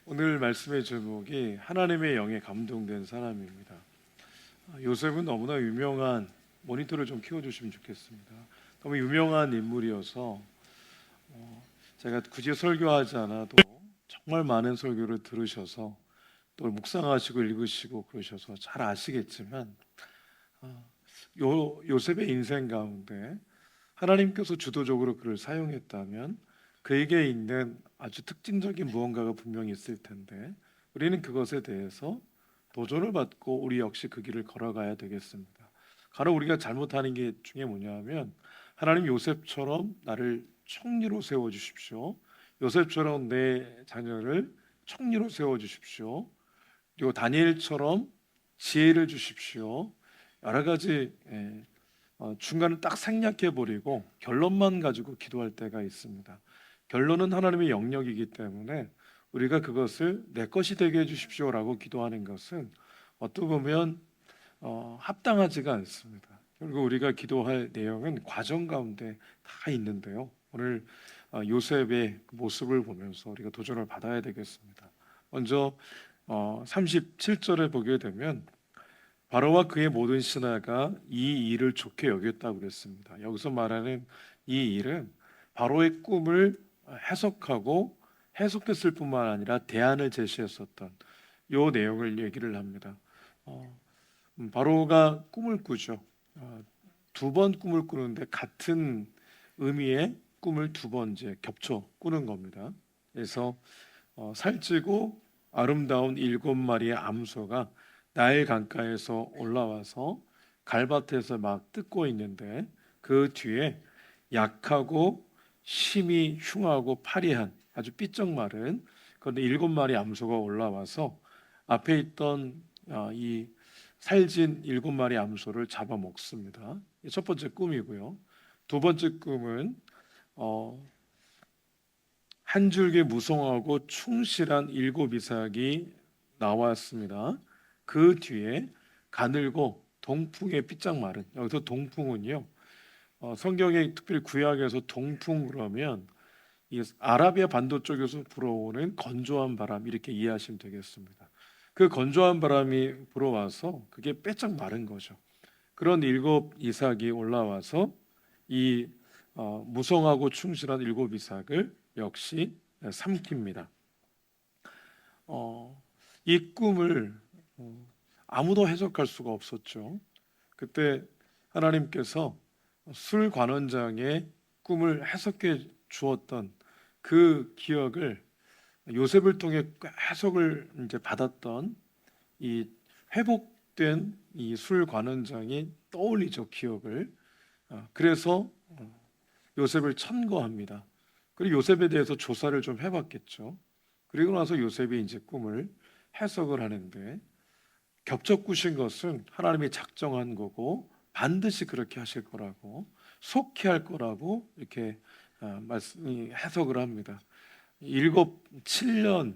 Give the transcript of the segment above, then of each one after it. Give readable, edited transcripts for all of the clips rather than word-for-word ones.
오늘 말씀의 제목이 하나님의 영에 감동된 사람입니다. 요셉은 너무나 유명한 모니터를 좀 키워주시면 좋겠습니다. 너무 유명한 인물이어서 제가 굳이 설교하지 않아도 정말 많은 설교를 들으셔서 또 묵상하시고 읽으시고 그러셔서 잘 아시겠지만 요셉의 인생 가운데 하나님께서 주도적으로 그를 사용했다면 그에게 있는 아주 특징적인 무언가가 분명히 있을 텐데 우리는 그것에 대해서 도전을 받고 우리 역시 그 길을 걸어가야 되겠습니다. 간혹 우리가 잘못하는 게 중에 뭐냐면 하나님 요셉처럼 나를 총리로 세워 주십시오. 요셉처럼 내 자녀를 총리로 세워 주십시오. 그리고 다니엘처럼 지혜를 주십시오. 여러 가지 중간을 딱 생략해 버리고 결론만 가지고 기도할 때가 있습니다. 결론은 하나님의 영역이기 때문에 우리가 그것을 내 것이 되게 해주십시오라고 기도하는 것은 어떻게 보면 합당하지가 않습니다. 결국 우리가 기도할 내용은 과정 가운데 다 있는데요. 오늘 요셉의 모습을 보면서 우리가 도전을 받아야 되겠습니다. 먼저 37절에 보게 되면 바로와 그의 모든 신하가 이 일을 좋게 여겼다고 그랬습니다. 여기서 말하는 이 일은 바로의 꿈을 해석하고 해석했을 뿐만 아니라 대안을 제시했었던 요 내용을 얘기를 합니다. 바로가 꿈을 꾸죠. 두 번 꿈을 꾸는데 같은 의미의 꿈을 두 번째 겹쳐 꾸는 겁니다. 그래서 살찌고 아름다운 7마리의 암소가 나일 강가에서 올라와서 갈밭에서 막 뜯고 있는데 그 뒤에 약하고 심히 흉하고 파리한 아주 삐쩍 마른 그런데 7마리 암소가 올라와서 앞에 있던 이 살진 7마리 암소를 잡아먹습니다. 첫 번째 꿈이고요. 두 번째 꿈은 한 줄기 무성하고 충실한 7이삭이 나왔습니다. 그 뒤에 가늘고 동풍에 삐짝 마른, 여기서 동풍은요 성경에 특별히 구약에서 동풍 그러면 이 아라비아 반도 쪽에서 불어오는 건조한 바람 이렇게 이해하시면 되겠습니다. 그 건조한 바람이 불어와서 그게 빼짝 마른 거죠. 그런 7이삭이 올라와서 이 무성하고 충실한 7이삭을 역시 삼킵니다. 이 꿈을 아무도 해석할 수가 없었죠. 그때 하나님께서 술관원장의 꿈을 해석해 주었던 그 기억을 요셉을 통해 해석을 이제 받았던 이 회복된 이 술관원장이 떠올리죠, 기억을. 그래서 요셉을 천거합니다. 그리고 요셉에 대해서 조사를 좀 해봤겠죠. 그리고 나서 요셉이 이제 꿈을 해석을 하는데 겹쳐 꾸신 것은 하나님이 작정한 거고 반드시 그렇게 하실 거라고 속히 할 거라고 이렇게 해석을 합니다. 7년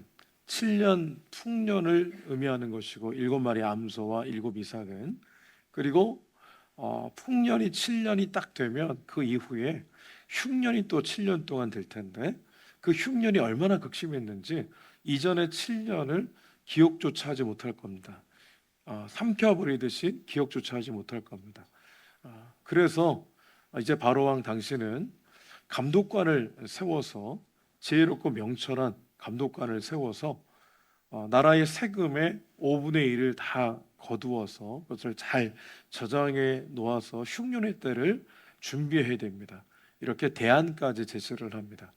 풍년을 의미하는 것이고 7마리 암소와 7이삭은 그리고 풍년이 7년이 딱 되면 그 이후에 흉년이 또 7년 동안 될 텐데 그 흉년이 얼마나 극심했는지 이전의 7년을 기억조차 하지 못할 겁니다. 삼켜버리듯이 기억조차 하지 못할 겁니다. 그래서 이제 바로왕 당신은 감독관을 세워서 지혜롭고 명철한 감독관을 세워서 나라의 세금의 5분의 1을 다 거두어서 그것을 잘 저장해 놓아서 흉년의 때를 준비해야 됩니다. 이렇게 대안까지 제시를 합니다.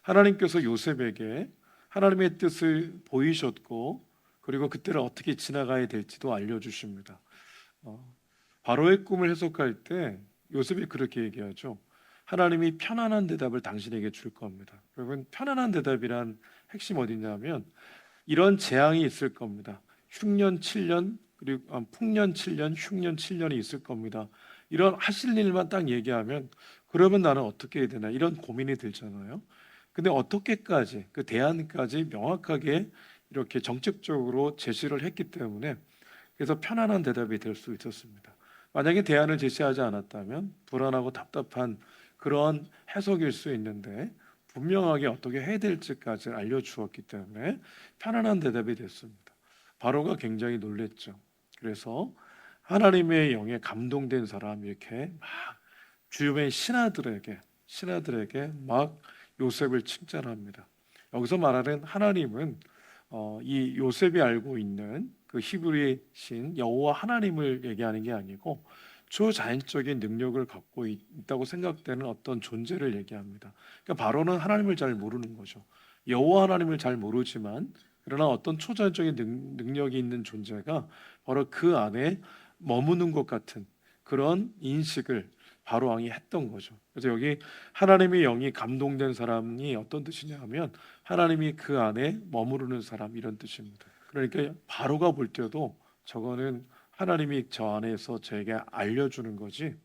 하나님께서 요셉에게 하나님의 뜻을 보이셨고 그리고 그때를 어떻게 지나가야 될지도 알려주십니다. 바로의 꿈을 해석할 때 요셉이 그렇게 얘기하죠. 하나님이 편안한 대답을 당신에게 줄 겁니다. 여러분 편안한 대답이란 핵심 어디냐면 이런 재앙이 있을 겁니다. 흉년 7년 그리고 풍년 7년, 흉년 7년이 있을 겁니다. 이런 하실 일만 딱 얘기하면 그러면 나는 어떻게 해야 되나 이런 고민이 들잖아요. 근데 어떻게까지 그 대안까지 명확하게 이렇게 정책적으로 제시를 했기 때문에 그래서 편안한 대답이 될 수 있었습니다. 만약에 대안을 제시하지 않았다면 불안하고 답답한 그런 해석일 수 있는데 분명하게 어떻게 해야 될지까지 알려주었기 때문에 편안한 대답이 됐습니다. 바로가 굉장히 놀랬죠. 그래서 하나님의 영에 감동된 사람 이렇게 막 주변의 신하들에게 막 요셉을 칭찬합니다. 여기서 말하는 하나님은 이 요셉이 알고 있는 그 히브리의 신 여호와 하나님을 얘기하는 게 아니고 초자연적인 능력을 갖고 있다고 생각되는 어떤 존재를 얘기합니다. 그러니까 바로는 하나님을 잘 모르는 거죠. 여호와 하나님을 잘 모르지만 그러나 어떤 초자연적인 능력이 있는 존재가 바로 그 안에 머무는 것 같은 그런 인식을 바로 왕이 했던 거죠. 그래서 여기 하나님의 영이 감동된 사람이 어떤 뜻이냐 하면 하나님이 그 안에 머무르는 사람 이런 뜻입니다. 그러니까 바로가 볼 때도 저거는 하나님이 저 안에서 저에게 알려주는 거지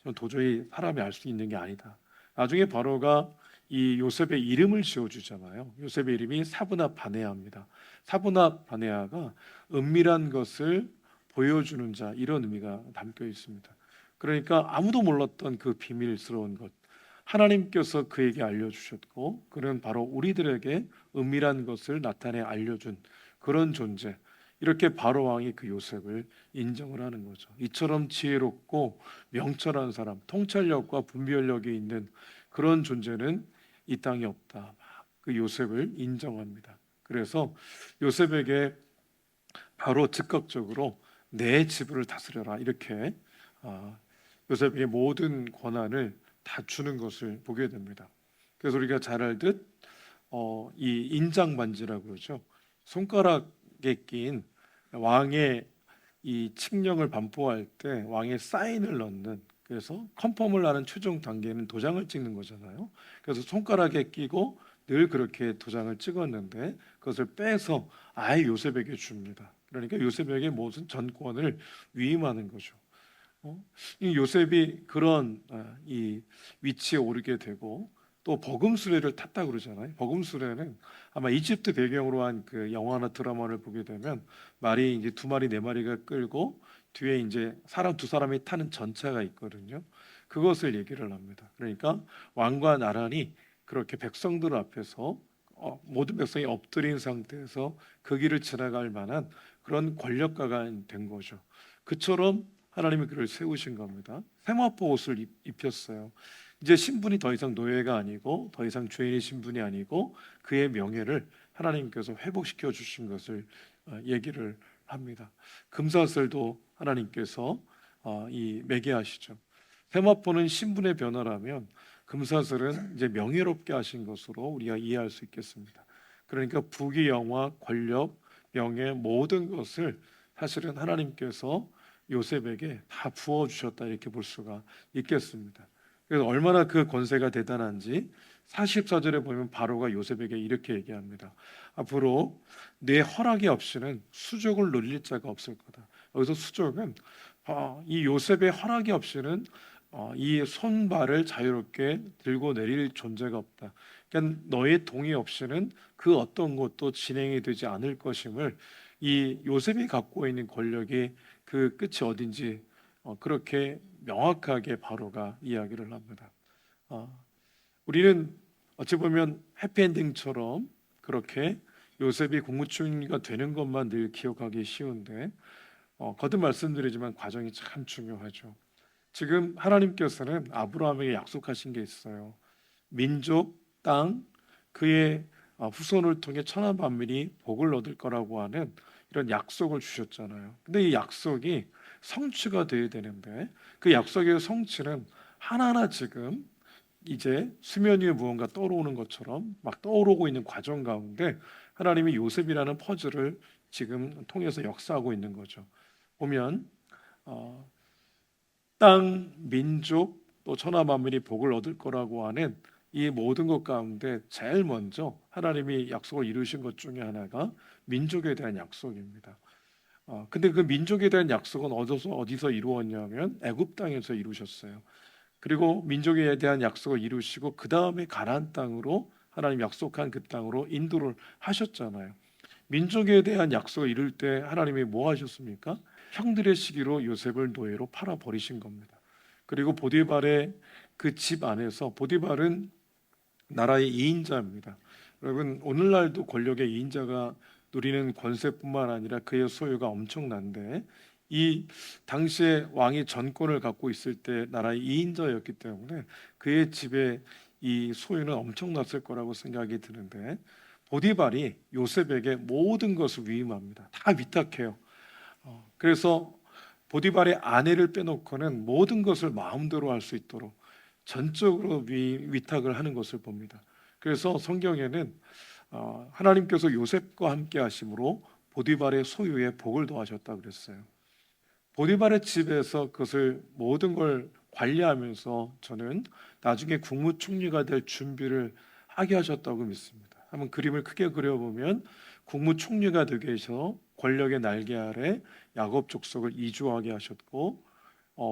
저는 도저히 사람이 알 수 있는 게 아니다. 나중에 바로가 이 요셉의 이름을 지어주잖아요. 요셉의 이름이 사브나 바네아입니다. 사브나 바네아가 은밀한 것을 보여주는 자 이런 의미가 담겨 있습니다. 그러니까 아무도 몰랐던 그 비밀스러운 것 하나님께서 그에게 알려주셨고 그는 바로 우리들에게 은밀한 것을 나타내 알려준 그런 존재. 이렇게 바로 왕이 그 요셉을 인정을 하는 거죠. 이처럼 지혜롭고 명철한 사람, 통찰력과 분별력이 있는 그런 존재는 이 땅에 없다. 그 요셉을 인정합니다. 그래서 요셉에게 바로 즉각적으로 내 집을 다스려라 이렇게 요셉에게 모든 권한을 다 주는 것을 보게 됩니다. 그래서 우리가 잘 알듯 이 인장 반지라고 그러죠. 손가락에 낀 왕의 이 칙령을 반포할 때 왕의 사인을 넣는 그래서 컨펌을 하는 최종 단계는 도장을 찍는 거잖아요. 그래서 손가락에 끼고 늘 그렇게 도장을 찍었는데 그것을 빼서 아예 요셉에게 줍니다. 그러니까 요셉에게 모든 전권을 위임하는 거죠. 이 요셉이 그런 이 위치에 오르게 되고 또 버금수레를 탔다 그러잖아요. 버금수레는 아마 이집트 배경으로 한 그 영화나 드라마를 보게 되면 말이 이제 두 마리 네 마리가 끌고 뒤에 이제 사람 두 사람이 타는 전차가 있거든요. 그것을 얘기를 합니다. 그러니까 왕과 나란히 그렇게 백성들 앞에서 모든 백성이 엎드린 상태에서 그 길을 지나갈 만한 그런 권력가가 된 거죠. 그처럼 하나님이 그를 세우신 겁니다. 세마포 옷을 입혔어요. 이제 신분이 더 이상 노예가 아니고 더 이상 죄인의 신분이 아니고 그의 명예를 하나님께서 회복시켜 주신 것을 얘기를 합니다. 금사슬도 하나님께서 이 매게 하시죠. 세마포는 신분의 변화라면 금사슬은 이제 명예롭게 하신 것으로 우리가 이해할 수 있겠습니다. 그러니까 부귀 영화, 권력, 명예 모든 것을 사실은 하나님께서 요셉에게 다 부어 주셨다 이렇게 볼 수가 있겠습니다. 그래서 얼마나 그 권세가 대단한지 44절에 보면 바로가 요셉에게 이렇게 얘기합니다. 앞으로 내 허락이 없이는 수족을 누릴 자가 없을 거다. 여기서 수족은 이 요셉의 허락이 없이는 이 손발을 자유롭게 들고 내릴 존재가 없다. 그러니까 너의 동의 없이는 그 어떤 것도 진행이 되지 않을 것임을 이 요셉이 갖고 있는 권력이 그 끝이 어딘지 그렇게 명확하게 바로가 이야기를 합니다. 우리는 어찌 보면 해피엔딩처럼 그렇게 요셉이 국무총리가 되는 것만 늘 기억하기 쉬운데 거듭 말씀드리지만 과정이 참 중요하죠. 지금 하나님께서는 아브라함에게 약속하신 게 있어요. 민족, 땅, 그의 후손을 통해 천한 만민이 복을 얻을 거라고 하는 이런 약속을 주셨잖아요. 근데 이 약속이 성취가 돼야 되는데 그 약속의 성취는 하나하나 지금 이제 수면 위에 무언가 떠오르는 것처럼 막 떠오르고 있는 과정 가운데 하나님이 요셉이라는 퍼즐을 지금 통해서 역사하고 있는 거죠. 보면 땅, 민족 또 천하 만민이 복을 얻을 거라고 하는 이 모든 것 가운데 제일 먼저 하나님이 약속을 이루신 것 중에 하나가 민족에 대한 약속입니다. 근데 그 민족에 대한 약속은 어디서 이루었냐면 애굽 땅에서 이루셨어요. 그리고 민족에 대한 약속을 이루시고 그 다음에 가나안 땅으로 하나님 약속한 그 땅으로 인도를 하셨잖아요. 민족에 대한 약속을 이룰 때 하나님이 뭐 하셨습니까? 형들의 시기로 요셉을 노예로 팔아 버리신 겁니다. 그리고 보디발의 그 집 안에서 보디발은 나라의 2인자입니다. 여러분, 오늘날도 권력의 2인자가 누리는 권세뿐만 아니라 그의 소유가 엄청난데, 이 당시에 왕이 전권을 갖고 있을 때 나라의 2인자였기 때문에 그의 집에 이 소유는 엄청났을 거라고 생각이 드는데, 보디발이 요셉에게 모든 것을 위임합니다. 다 위탁해요. 그래서 보디발의 아내를 빼놓고는 모든 것을 마음대로 할 수 있도록 전적으로 위탁을 하는 것을 봅니다. 그래서 성경에는 하나님께서 요셉과 함께 하심으로 보디발의 소유에 복을 더하셨다 그랬어요. 보디발의 집에서 그것을 모든 걸 관리하면서 저는 나중에 국무총리가 될 준비를 하게 하셨다고 믿습니다. 한번 그림을 크게 그려보면 국무총리가 되게 해서 권력의 날개 아래 야곱 족속을 이주하게 하셨고,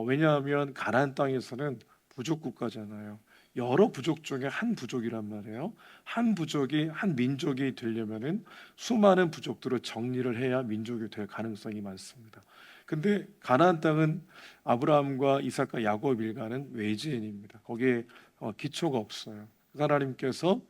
왜냐하면 가나안 땅에서는 부족 국가잖아요. 여러 부족 중에 한 부족이란 말이에요. 한 부족이 한 민족이 되려면은 수많은 부족들을 정리를 해야 민족이 될 가능성이 많습니다. 근데 가나안 땅은 아브라함과 이삭과 야곱 일가는 외지인입니다. 거기에 기초가 없어요. 하나님께서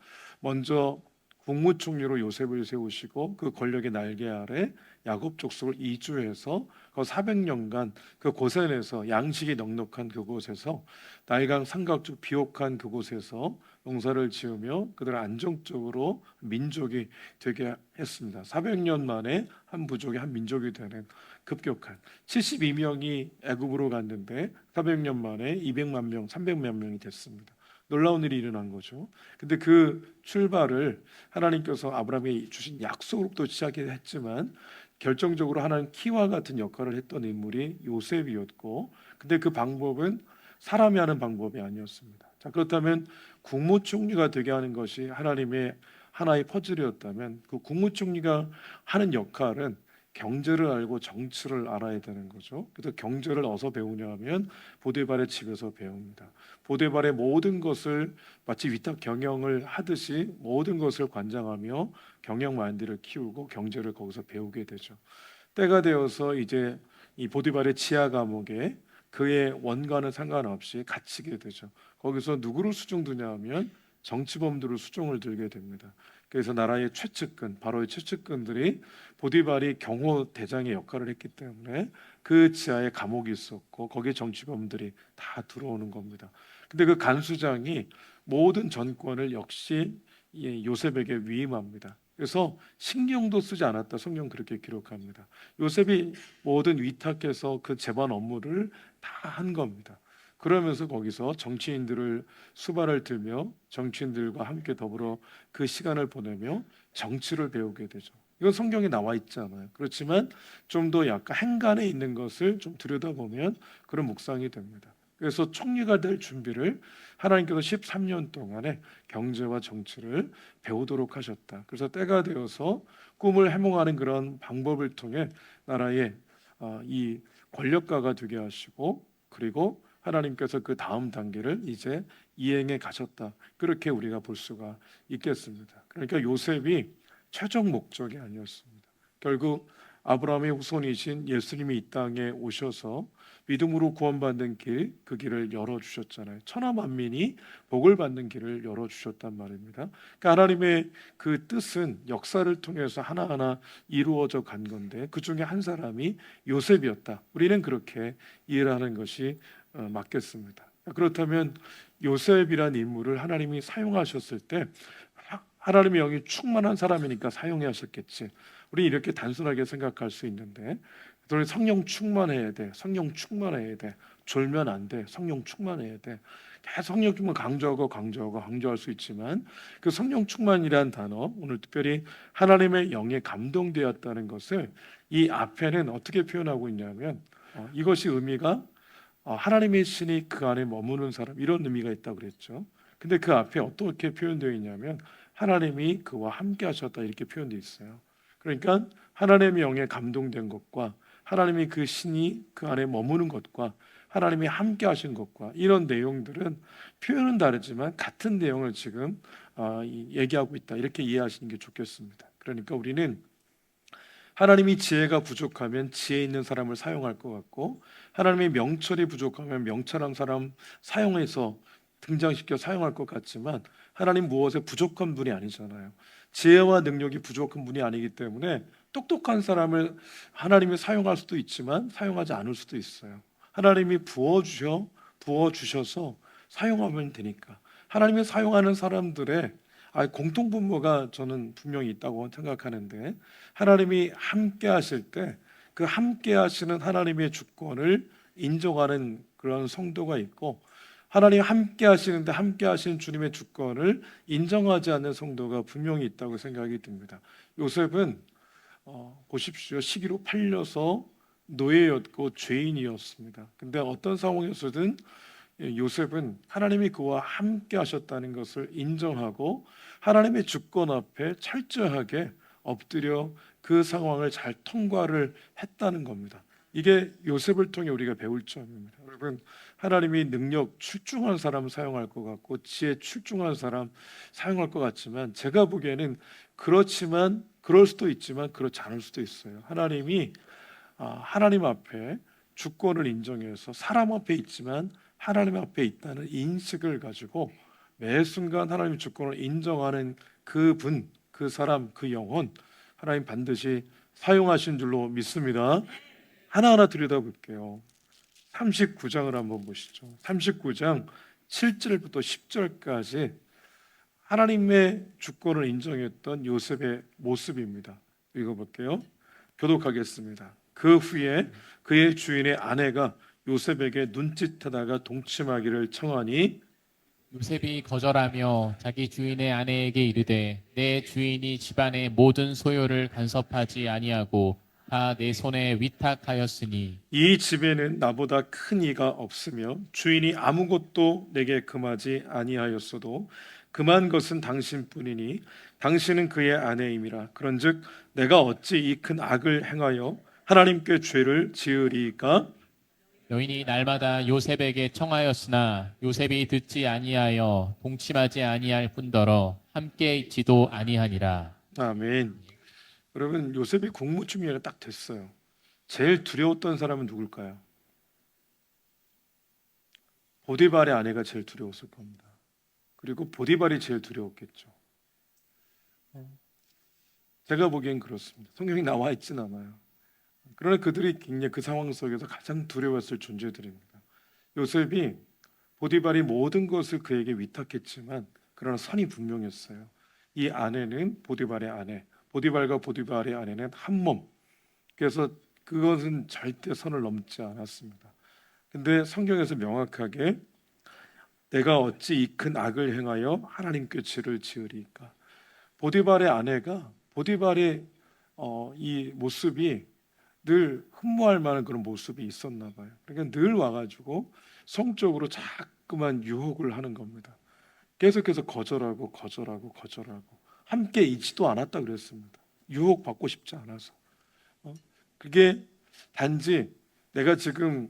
먼저 국무총리로 요셉을 세우시고 그 권력의 날개 아래 야곱 족속을 이주해서 그 400년간 그 고센에서 양식이 넉넉한 그곳에서 나일강 삼각주 비옥한 그곳에서 농사를 지으며 그들을 안정적으로 민족이 되게 했습니다. 400년 만에 한 부족이 한 민족이 되는 급격한 72명이 애굽으로 갔는데 400년 만에 200만 명, 300만 명이 됐습니다. 놀라운 일이 일어난 거죠. 근데 그 출발을 하나님께서 아브라함이 주신 약속으로부터 시작했지만 결정적으로 하나님 키와 같은 역할을 했던 인물이 요셉이었고, 근데 그 방법은 사람이 하는 방법이 아니었습니다. 자, 그렇다면 국무총리가 되게 하는 것이 하나님의 하나의 퍼즐이었다면 그 국무총리가 하는 역할은 경제를 알고 정치를 알아야 되는 거죠. 그래서 경제를 어디서 배우냐 하면 보디발의 집에서 배웁니다. 보디발의 모든 것을 마치 위탁 경영을 하듯이 모든 것을 관장하며 경영 마인드를 키우고 경제를 거기서 배우게 되죠. 때가 되어서 이제 이 보디발의 지하 감옥에 그의 원과는 상관없이 갇히게 되죠. 거기서 누구를 수종두냐 하면 정치범들을 수종을 들게 됩니다. 그래서 나라의 최측근, 바로 이 최측근들이 보디발이 경호 대장의 역할을 했기 때문에 그 지하에 감옥이 있었고 거기에 정치범들이 다 들어오는 겁니다. 근데 그 간수장이 모든 전권을 역시 요셉에게 위임합니다. 그래서 신경도 쓰지 않았다. 성경 그렇게 기록합니다. 요셉이 모든 위탁해서 그 재반 업무를 다 한 겁니다. 그러면서 거기서 정치인들을 수발을 들며 정치인들과 함께 더불어 그 시간을 보내며 정치를 배우게 되죠. 이건 성경에 나와 있잖아요. 그렇지만 좀 더 약간 행간에 있는 것을 좀 들여다보면 그런 묵상이 됩니다. 그래서 총리가 될 준비를 하나님께서 13년 동안에 경제와 정치를 배우도록 하셨다. 그래서 때가 되어서 꿈을 해몽하는 그런 방법을 통해 나라의 이 권력가가 되게 하시고, 그리고 하나님께서 그 다음 단계를 이제 이행해 가셨다. 그렇게 우리가 볼 수가 있겠습니다. 그러니까 요셉이 최종 목적이 아니었습니다. 결국 아브라함의 후손이신 예수님이 이 땅에 오셔서 믿음으로 구원받는 길, 그 길을 열어주셨잖아요. 천하 만민이 복을 받는 길을 열어주셨단 말입니다. 그러니까 하나님의 그 뜻은 역사를 통해서 하나하나 이루어져 간 건데 그 중에 한 사람이 요셉이었다. 우리는 그렇게 이해를 하는 것이 맞겠습니다. 그렇다면 요셉이란 인물을 하나님이 사용하셨을 때 하나님의 영이 충만한 사람이니까 사용해 하셨겠지. 우리 이렇게 단순하게 생각할 수 있는데, 그러니 성령 충만해야 돼. 성령 충만해야 돼. 졸면 안 돼. 성령 충만해야 돼. 계속 성령 충만 강조할 수 있지만 그 성령 충만이라는 단어, 오늘 특별히 하나님의 영에 감동되었다는 것을 이 앞에는 어떻게 표현하고 있냐면 이것이 의미가 하나님의 신이 그 안에 머무는 사람, 이런 의미가 있다고 그랬죠. 근데 그 앞에 어떻게 표현되어 있냐면 하나님이 그와 함께 하셨다, 이렇게 표현되어 있어요. 그러니까 하나님의 영에 감동된 것과 하나님이 그 신이 그 안에 머무는 것과 하나님이 함께 하신 것과 이런 내용들은 표현은 다르지만 같은 내용을 지금 얘기하고 있다, 이렇게 이해하시는 게 좋겠습니다. 그러니까 우리는 하나님이 지혜가 부족하면 지혜 있는 사람을 사용할 것 같고, 하나님의 명철이 부족하면 명철한 사람 사용해서 등장시켜 사용할 것 같지만 하나님 무엇에 부족한 분이 아니잖아요. 지혜와 능력이 부족한 분이 아니기 때문에 똑똑한 사람을 하나님이 사용할 수도 있지만 사용하지 않을 수도 있어요. 하나님이 부어 주셔서 사용하면 되니까. 하나님이 사용하는 사람들의 공통분모가 저는 분명히 있다고 생각하는데, 하나님이 함께 하실 때 그 함께 하시는 하나님의 주권을 인정하는 그런 성도가 있고, 하나님 함께 하시는데 함께 하시는 주님의 주권을 인정하지 않는 성도가 분명히 있다고 생각이 듭니다. 요셉은 보십시오. 시기로 팔려서 노예였고 죄인이었습니다. 근데 어떤 상황에서든 요셉은 하나님이 그와 함께 하셨다는 것을 인정하고 하나님의 주권 앞에 철저하게 엎드려 그 상황을 잘 통과를 했다는 겁니다. 이게 요셉을 통해 우리가 배울 점입니다. 여러분, 하나님이 능력 출중한 사람 사용할 것 같고 지혜 출중한 사람 사용할 것 같지만, 제가 보기에는 그렇지만 그럴 수도 있지만 그렇지 않을 수도 있어요. 하나님이 하나님 앞에 주권을 인정해서 사람 앞에 있지만 하나님 앞에 있다는 인식을 가지고 매 순간 하나님의 주권을 인정하는 그분, 그 사람, 그 영혼, 하나님 반드시 사용하신 줄로 믿습니다. 하나하나 들여다볼게요. 39장을 한번 보시죠. 39장 7절부터 10절까지 하나님의 주권을 인정했던 요셉의 모습입니다. 읽어볼게요. 교독하겠습니다. 그 후에 그의 주인의 아내가 요셉에게 눈짓하다가 동침하기를 청하니, 요셉이 거절하며 자기 주인의 아내에게 이르되 내 주인이 집안의 모든 소요를 간섭하지 아니하고 다 내 손에 위탁하였으니 이 집에는 나보다 큰 이가 없으며 주인이 아무것도 내게 금하지 아니하였어도 금한 것은 당신뿐이니 당신은 그의 아내임이라. 그런즉 내가 어찌 이 큰 악을 행하여 하나님께 죄를 지으리이까? 여인이 날마다 요셉에게 청하였으나 요셉이 듣지 아니하여 동침하지 아니할 뿐더러 함께 있지도 아니하니라. 아멘. 여러분, 요셉이 국무총리가 딱 됐어요. 제일 두려웠던 사람은 누굴까요? 보디발의 아내가 제일 두려웠을 겁니다. 그리고 보디발이 제일 두려웠겠죠. 제가 보기엔 그렇습니다. 성경이 나와 있진 않아요. 그러나 그들이 굉장히 그 상황 속에서 가장 두려웠을 존재들입니다. 요셉이 보디발이 모든 것을 그에게 위탁했지만 그러나 선이 분명했어요. 이 아내는 보디발의 아내, 보디발과 보디발의 아내는 한 몸. 그래서 그것은 절대 선을 넘지 않았습니다. 근데 성경에서 명확하게 내가 어찌 이 큰 악을 행하여 하나님께 죄를 지으리까? 보디발의 아내가 보디발의 이 모습이 늘 흠모할 만한 그런 모습이 있었나 봐요. 그러니까 늘 와가지고 성적으로 자꾸만 유혹을 하는 겁니다. 계속해서 거절하고 함께 있지도 않았다 그랬습니다. 유혹 받고 싶지 않아서. 그게 단지 내가 지금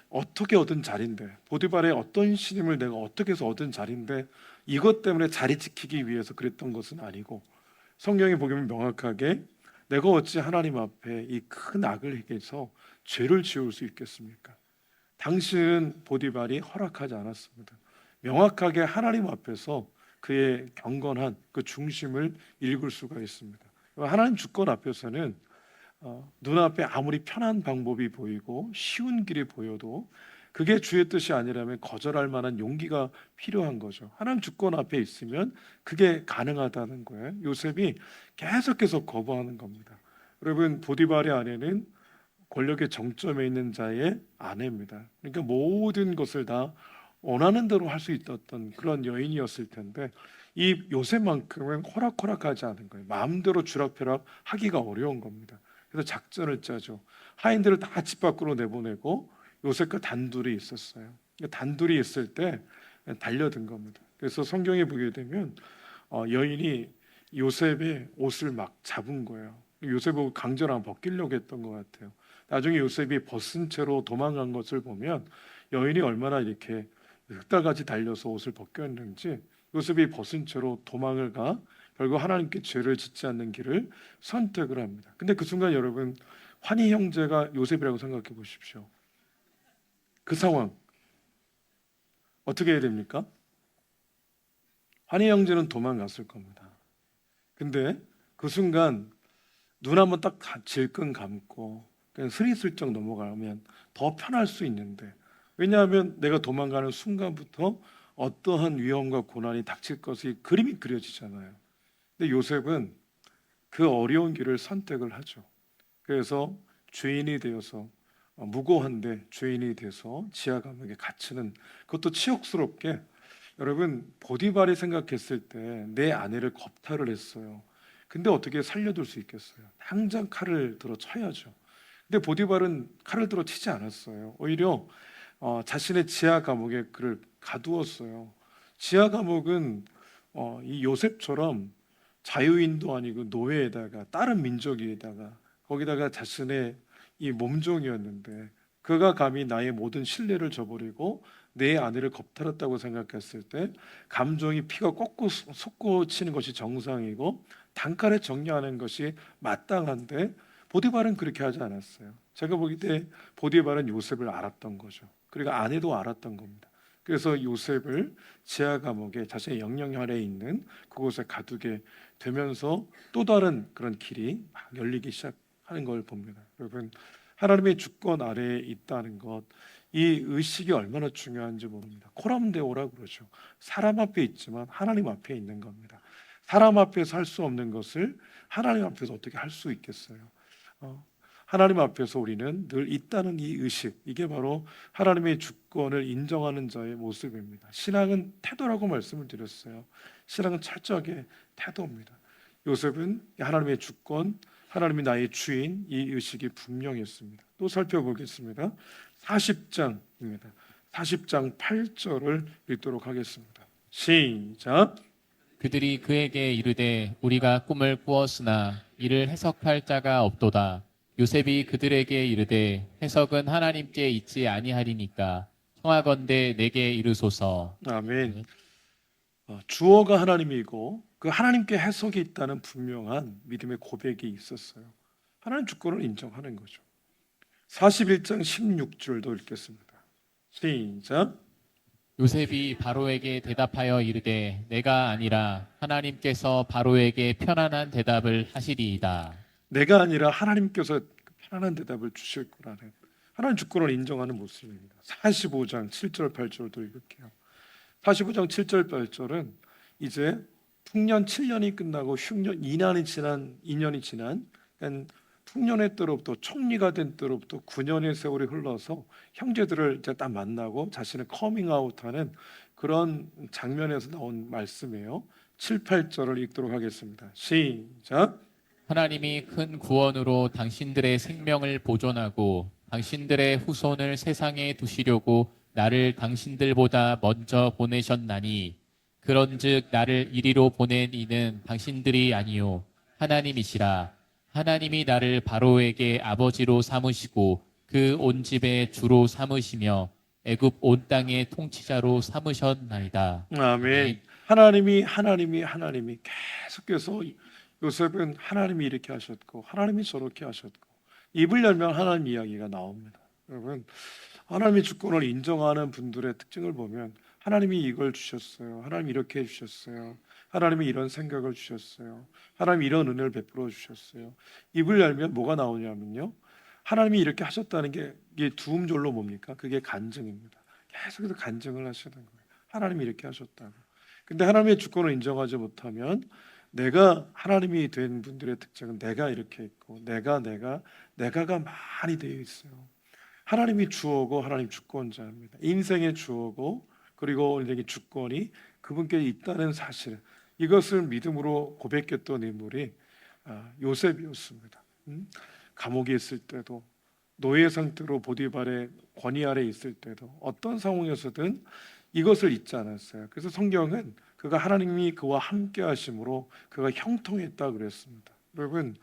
어떻게 얻은 자리인데, 보디발의 어떤 신임을 내가 어떻게 해서 얻은 자리인데 이것 때문에 자리 지키기 위해서 그랬던 것은 아니고, 성경에 보면 명확하게 내가 어찌 하나님 앞에 이 큰 악을 행해서 죄를 지을 수 있겠습니까? 당신은 보디발이 허락하지 않았습니다. 명확하게 하나님 앞에서 그의 경건한 그 중심을 읽을 수가 있습니다. 하나님 주권 앞에서는 눈앞에 아무리 편한 방법이 보이고 쉬운 길이 보여도 그게 주의 뜻이 아니라면 거절할 만한 용기가 필요한 거죠. 하나님 주권 앞에 있으면 그게 가능하다는 거예요. 요셉이 계속해서 거부하는 겁니다. 여러분, 보디발의 아내는 권력의 정점에 있는 자의 아내입니다. 그러니까 모든 것을 다 원하는 대로 할 수 있었던 그런 여인이었을 텐데, 이 요셉만큼은 호락호락하지 않은 거예요. 마음대로 주락펴락 하기가 어려운 겁니다. 그래서 작전을 짜죠. 하인들을 다 집 밖으로 내보내고 요셉과 단둘이 있었어요. 단둘이 있을 때 달려든 겁니다. 그래서 성경에 보게 되면 여인이 요셉의 옷을 막 잡은 거예요. 요셉 옷 강제로 벗기려고 했던 것 같아요. 나중에 요셉이 벗은 채로 도망간 것을 보면 여인이 얼마나 이렇게 흑달같이 달려서 옷을 벗겼는지, 요셉이 벗은 채로 도망을 가 결국 하나님께 죄를 짓지 않는 길을 선택을 합니다. 근데 그 순간 여러분, 환희 형제가 요셉이라고 생각해 보십시오. 그 상황 어떻게 해야 됩니까? 환희 형제는 도망갔을 겁니다. 근데 그 순간 눈 한번 딱 질끈 감고 그냥 스리슬쩍 넘어가면 더 편할 수 있는데, 왜냐하면 내가 도망가는 순간부터 어떠한 위험과 고난이 닥칠 것이 그림이 그려지잖아요. 근데 요셉은 그 어려운 길을 선택을 하죠. 그래서 죄인이 되어서 무고한데 죄인이 돼서 지하 감옥에 갇히는, 그것도 치욕스럽게. 여러분, 보디발이 생각했을 때 내 아내를 겁탈을 했어요. 근데 어떻게 살려둘 수 있겠어요? 당장 칼을 들어 쳐야죠. 근데 보디발은 칼을 들어 치지 않았어요. 오히려 자신의 지하 감옥에 그를 가두었어요. 지하 감옥은 이 요셉처럼 자유인도 아니고 노예에다가 다른 민족에다가 거기다가 자신의 이 몸종이었는데, 그가 감히 나의 모든 신뢰를 저버리고 내 아내를 겁탈했다고 생각했을 때 감정이 피가 꺾고 솟구치는 것이 정상이고 단칼에 정리하는 것이 마땅한데, 보디발은 그렇게 하지 않았어요. 제가 보기 때 보디발은 요셉을 알았던 거죠. 그리고 아내도 알았던 겁니다. 그래서 요셉을 지하 감옥에 자신의 영향 아래에 있는 그곳에 가두게 되면서 또 다른 그런 길이 막 열리기 시작하는 걸 봅니다. 여러분, 하나님의 주권 아래에 있다는 것, 이 의식이 얼마나 중요한지 모릅니다. 코람데오라고 그러죠. 사람 앞에 있지만 하나님 앞에 있는 겁니다. 사람 앞에서 할 수 없는 것을 하나님 앞에서 어떻게 할 수 있겠어요? 하나님 앞에서 우리는 늘 있다는 이 의식, 이게 바로 하나님의 주권을 인정하는 자의 모습입니다. 신앙은 태도라고 말씀을 드렸어요. 신앙은 철저하게 태도입니다. 요셉은 하나님의 주권, 하나님이 나의 주인, 이 의식이 분명했습니다. 또 살펴보겠습니다. 40장입니다. 40장 8절을 읽도록 하겠습니다. 시작. 그들이 그에게 이르되 우리가 꿈을 꾸었으나 이를 해석할 자가 없도다. 요셉이 그들에게 이르되 해석은 하나님께 있지 아니하리니까 청하건대 내게 이르소서. 아멘. 주어가 하나님이고 그 하나님께 해석이 있다는 분명한 믿음의 고백이 있었어요. 하나님 주권을 인정하는 거죠. 41장 16절도 읽겠습니다. 시작. 요셉이 바로에게 대답하여 이르되 내가 아니라 하나님께서 바로에게 편안한 대답을 하시리이다. 내가 아니라 하나님께서 편안한 대답을 주실 거라는 하나님 주권을 인정하는 모습입니다. 45장 7절 8절도 읽을게요. 45장 7절 8절은 이제 풍년 7년이 끝나고 흉년 2년이 지난 그러니까 풍년의 때로부터 총리가 된 때로부터 9년의 세월이 흘러서 형제들을 이제 딱 만나고 자신을 커밍아웃하는 그런 장면에서 나온 말씀이에요. 7, 8절을 읽도록 하겠습니다. 시작. 하나님이 큰 구원으로 당신들의 생명을 보존하고 당신들의 후손을 세상에 두시려고 나를 당신들보다 먼저 보내셨나니 그런즉 나를 이리로 보낸 이는 당신들이 아니요 하나님이시라. 하나님이 나를 바로에게 아버지로 삼으시고 그 온 집의 주로 삼으시며 애굽 온 땅의 통치자로 삼으셨나이다. 아멘. 하나님이 계속해서 요셉은 하나님이 이렇게 하셨고 하나님이 저렇게 하셨고 입을 열면 하나님 이야기가 나옵니다. 여러분, 하나님의 주권을 인정하는 분들의 특징을 보면 하나님이 이걸 주셨어요. 하나님이 이렇게 해주셨어요. 하나님이 이런 생각을 주셨어요. 하나님이 이런 은혜를 베풀어 주셨어요. 입을 열면 뭐가 나오냐면요, 하나님이 이렇게 하셨다는 게 이게 두음절로 뭡니까? 그게 간증입니다. 계속해서 간증을 하시는 거예요. 하나님이 이렇게 하셨다고. 근데 하나님의 주권을 인정하지 못하면 내가 하나님이 된 분들의 특징은 내가 이렇게 있고 내가가 많이 되어 있어요. 하나님이 주어고 하나님 주권자입니다. 인생의 주어고 그리고 인생의 주권이 그분께 있다는 사실, 이것을 믿음으로 고백했던 인물이 요셉이었습니다. 감옥에 있을 때도 노예 상태로 보디발의 권위 아래 있을 때도 어떤 상황에서든 이것을 잊지 않았어요. 그래서 성경은 그가 하나님이 그와 함께 하심으로 그가 형통했다 그랬습니다. 여러분,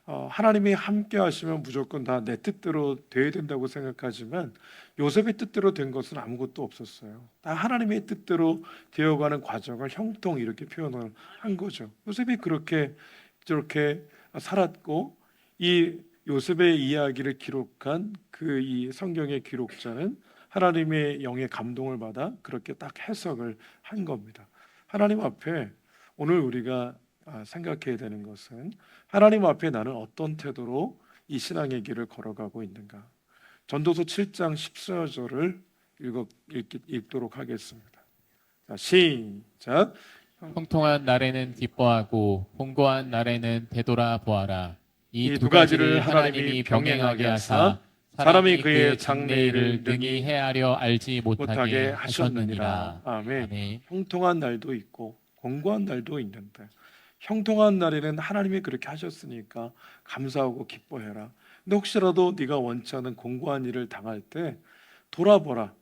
하나님이 함께 하시면 무조건 다 내 뜻대로 돼야 된다고 생각하지만 요셉의 뜻대로 된 것은 아무것도 없었어요. 다 하나님의 뜻대로 되어가는 과정을 형통 이렇게 표현을 한 거죠. 요셉이 그렇게 저렇게 살았고, 이 요셉의 이야기를 기록한 그 이 성경의 기록자는 하나님의 영의 감동을 받아 그렇게 딱 해석을 한 겁니다. 하나님 앞에 오늘 우리가 생각해야 되는 것은 하나님 앞에 나는 어떤 태도로 이 신앙의 길을 걸어가고 있는가. 전도서 7장 14절을 읽도록 하겠습니다. 자, 시작. 형통한 날에는 기뻐하고 공고한 날에는 되돌아보아라. 이 이 두 두 가지를 가지를 하나님이 병행하게 하사 사람이 그의 장래일을 능히 헤아려 알지 못하게 하셨느니라. 아멘. 아멘. 형통한 날도 있고 공고한 날도 있는데 형통한 날에는 하나님이 그렇게 하셨으니까 감사하고 기뻐해라. 근데 혹시라도 네가 원치 않은 공고한 일을 당할 때 돌아보라.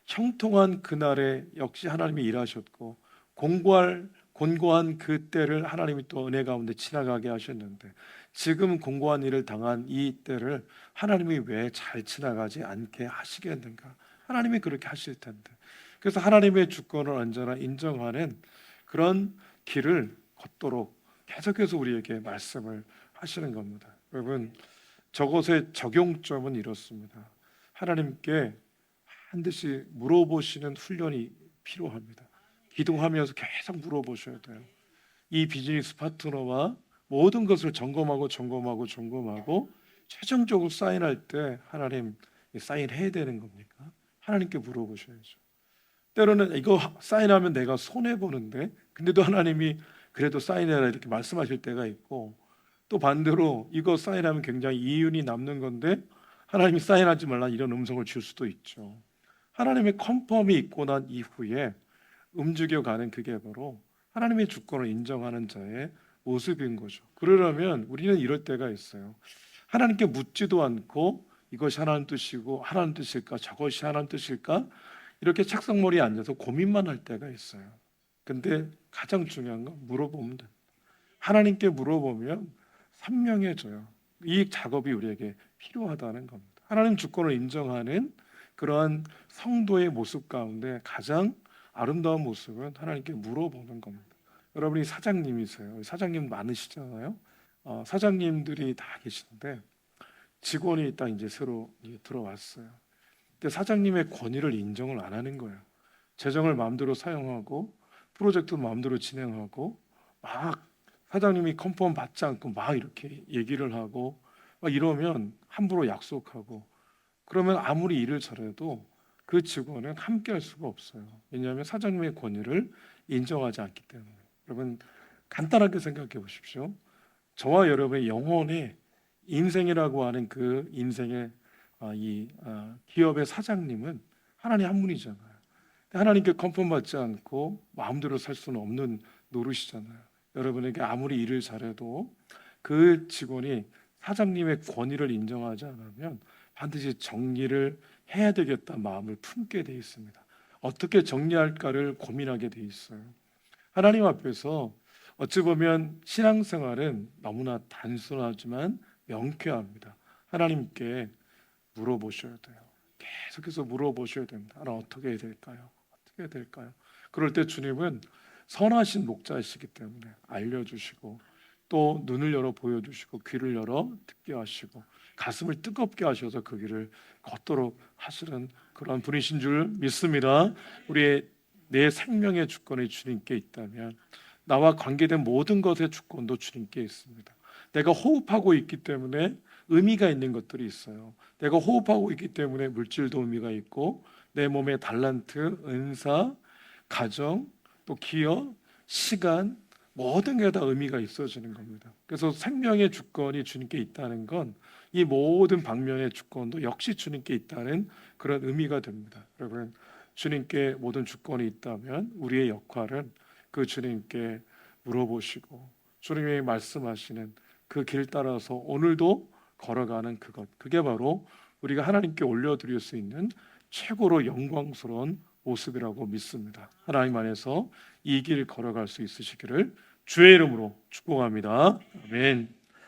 형통한 그날에 역시 하나님이 일하셨고 곤고한 그 때를 하나님이 또 은혜 가운데 지나가게 하셨는데 지금 공고한 일을 당한 이 때를 하나님이 왜 잘 지나가지 않게 하시겠는가? 하나님이 그렇게 하실 텐데. 그래서 하나님의 주권을 언제나 인정하는 그런 길을 걷도록 계속해서 우리에게 말씀을 하시는 겁니다. 여러분, 저것의 적용점은 이렇습니다. 하나님께 반드시 물어보시는 훈련이 필요합니다. 기도하면서 계속 물어보셔야 돼요. 이 비즈니스 파트너와 모든 것을 점검하고 최종적으로 사인할 때 하나님 사인해야 되는 겁니까? 하나님께 물어보셔야죠. 때로는 이거 사인하면 내가 손해 보는데, 근데도 하나님이 그래도 사인해라 이렇게 말씀하실 때가 있고, 또 반대로 이거 사인하면 굉장히 이윤이 남는 건데 하나님이 사인하지 말라 이런 음성을 줄 수도 있죠. 하나님의 컨펌이 있고 난 이후에 움직여가는 그게 바로 하나님의 주권을 인정하는 자의 모습인 거죠. 그러려면 우리는 이럴 때가 있어요. 하나님께 묻지도 않고 이것이 하나님 뜻이고 하나님 뜻일까 저것이 하나님 뜻일까 이렇게 착상머리에 앉아서 고민만 할 때가 있어요. 근데 가장 중요한 건 물어보면 됩니다. 하나님께 물어보면 선명해져요. 이 작업이 우리에게 필요하다는 겁니다. 하나님 주권을 인정하는 그러한 성도의 모습 가운데 가장 아름다운 모습은 하나님께 물어보는 겁니다. 여러분이 사장님이세요. 사장님 많으시잖아요. 사장님들이 다 계시는데 직원이 딱 이제 새로 들어왔어요. 근데 사장님의 권위를 인정을 안 하는 거예요. 재정을 마음대로 사용하고 프로젝트 마음대로 진행하고 막 사장님이 컨펌 받지 않고 막 이렇게 얘기를 하고 막 이러면 함부로 약속하고 그러면 아무리 일을 잘해도 그 직원은 함께 할 수가 없어요. 왜냐하면 사장님의 권위를 인정하지 않기 때문에. 여러분 간단하게 생각해 보십시오. 저와 여러분의 영혼의 인생이라고 하는 그 인생의 기업의 사장님은 하나님 한 분이잖아요. 하나님께 컨펌 받지 않고 마음대로 살 수는 없는 노릇이잖아요. 여러분에게 아무리 일을 잘해도 그 직원이 사장님의 권위를 인정하지 않으면 반드시 정리를 해야 되겠다 마음을 품게 돼 있습니다. 어떻게 정리할까를 고민하게 돼 있어요. 하나님 앞에서 어찌 보면 신앙생활은 너무나 단순하지만 명쾌합니다. 하나님께 물어보셔야 돼요. 계속해서 물어보셔야 됩니다. 하나 어떻게 해야 될까요? 어떻게 해야 될까요? 그럴 때 주님은 선하신 목자이시기 때문에 알려주시고 또 눈을 열어 보여주시고 귀를 열어 듣게 하시고 가슴을 뜨겁게 하셔서 그 길을 걷도록 하시는 그런 분이신 줄 믿습니다. 우리의 내 생명의 주권이 주님께 있다면 나와 관계된 모든 것의 주권도 주님께 있습니다. 내가 호흡하고 있기 때문에 의미가 있는 것들이 있어요. 내가 호흡하고 있기 때문에 물질도 의미가 있고 내 몸의 달란트, 은사, 가정, 또 기업, 시간 모든 게 다 의미가 있어지는 겁니다. 그래서 생명의 주권이 주님께 있다는 건 이 모든 방면의 주권도 역시 주님께 있다는 그런 의미가 됩니다. 여러분 주님께 모든 주권이 있다면 우리의 역할은 그 주님께 물어보시고 주님이 말씀하시는 그 길 따라서 오늘도 걸어가는 그것, 그게 바로 우리가 하나님께 올려드릴 수 있는 최고로 영광스러운 모습이라고 믿습니다. 하나님 안에서 이 길 걸어갈 수 있으시기를 주의 이름으로 축복합니다. 아멘.